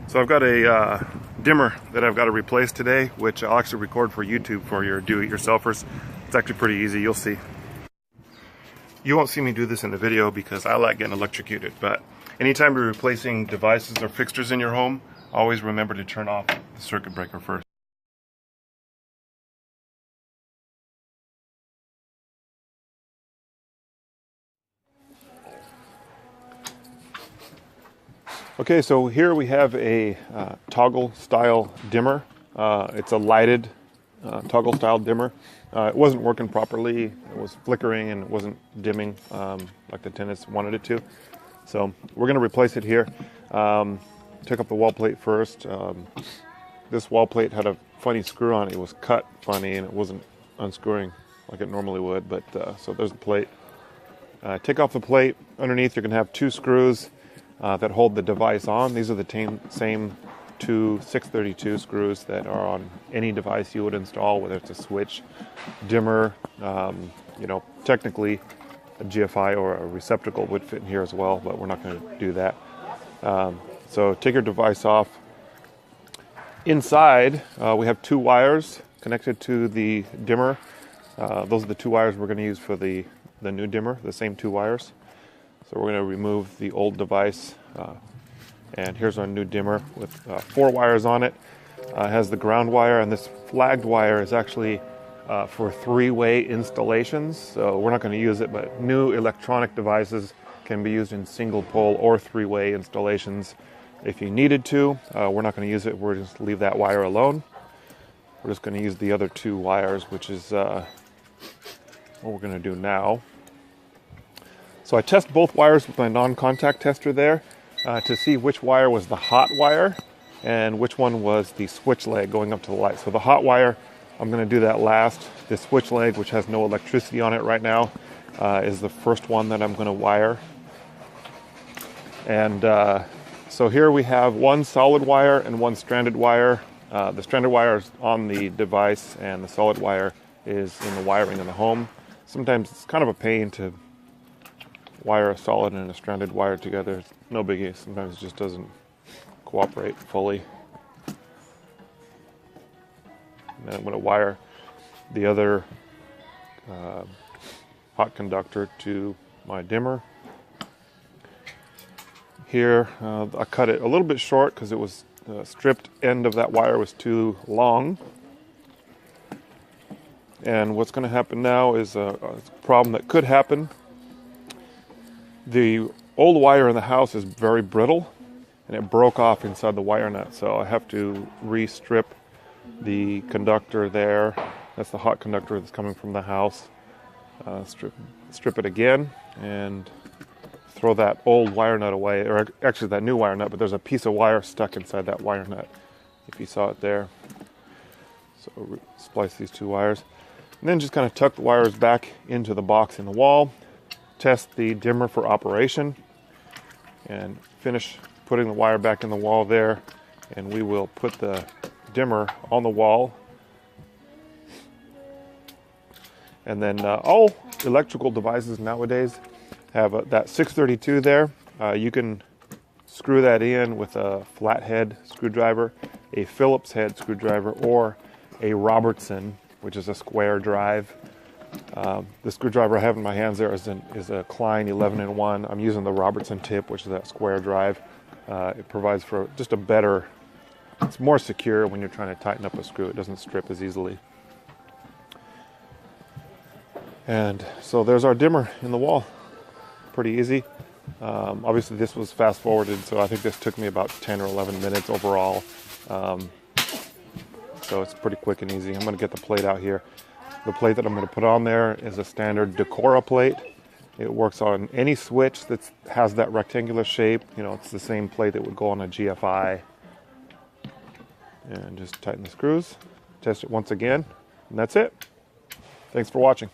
So I've got a dimmer that I've got to replace today, which I'll actually record for YouTube for your do-it-yourselfers. It's actually pretty easy, you'll see. You won't see me do this in the video because I like getting electrocuted, but anytime you're replacing devices or fixtures in your home, always remember to turn off the circuit breaker first. Okay, so here we have a toggle style dimmer. It's a lighted toggle style dimmer. It wasn't working properly. It was flickering and it wasn't dimming like the tenants wanted it to. So we're going to replace it here. Took up the wall plate first. This wall plate had a funny screw on it. It was cut funny and it wasn't unscrewing like it normally would. But so there's the plate. Take off the plate. Underneath you're going to have two screws that hold the device on. These are the same two 632 screws that are on any device you would install, whether it's a switch, dimmer, technically a GFI or a receptacle would fit in here as well, but we're not going to do that. So take your device off. Inside, we have two wires connected to the dimmer. Those are the two wires we're going to use for the new dimmer, the same two wires. So we're going to remove the old device, and here's our new dimmer with 4 wires on it. It has the ground wire, and this flagged wire is actually for 3-way installations. So we're not going to use it, but new electronic devices can be used in single pole or 3-way installations if you needed to. We're not going to use it. We're just leave that wire alone. We're just going to use the other 2 wires, which is what we're going to do now. So I test both wires with my non-contact tester there to see which wire was the hot wire and which one was the switch leg going up to the light. So the hot wire, I'm going to do that last. The switch leg, which has no electricity on it right now, is the first one that I'm going to wire. And so here we have one solid wire and one stranded wire. The stranded wire is on the device and the solid wire is in the wiring in the home. Sometimes it's kind of a pain to wire a solid and a stranded wire together. It's no biggie. Sometimes it just doesn't cooperate fully. And then I'm going to wire the other hot conductor to my dimmer. Here I cut it a little bit short because it was the stripped end of that wire was too long. And what's going to happen now is a problem that could happen. The old wire in the house is very brittle and it broke off inside the wire nut, so I have to re-strip the conductor there. That's the hot conductor that's coming from the house. Strip it again and throw that old wire nut away, or actually that new wire nut, but there's a piece of wire stuck inside that wire nut, if you saw it there. So splice these 2 wires and then just kind of tuck the wires back into the box in the wall. Test the dimmer for operation and finish putting the wire back in the wall there, and we will put the dimmer on the wall. And then all electrical devices nowadays have that 632 there. You can screw that in with a flathead screwdriver, a Phillips head screwdriver, or a Robertson, which is a square drive. The screwdriver I have in my hands there is a Klein 11-in-1. I'm using the Robertson tip, which is that square drive. It provides for just a better, it's more secure when you're trying to tighten up a screw. It doesn't strip as easily. And so there's our dimmer in the wall. Pretty easy. Obviously this was fast forwarded, so I think this took me about 10 or 11 minutes overall. So it's pretty quick and easy. I'm going to get the plate out here. The plate that I'm going to put on there is a standard Decora plate. It works on any switch that has that rectangular shape. It's the same plate that would go on a GFI. And just tighten the screws. Test it once again. And that's it. Thanks for watching.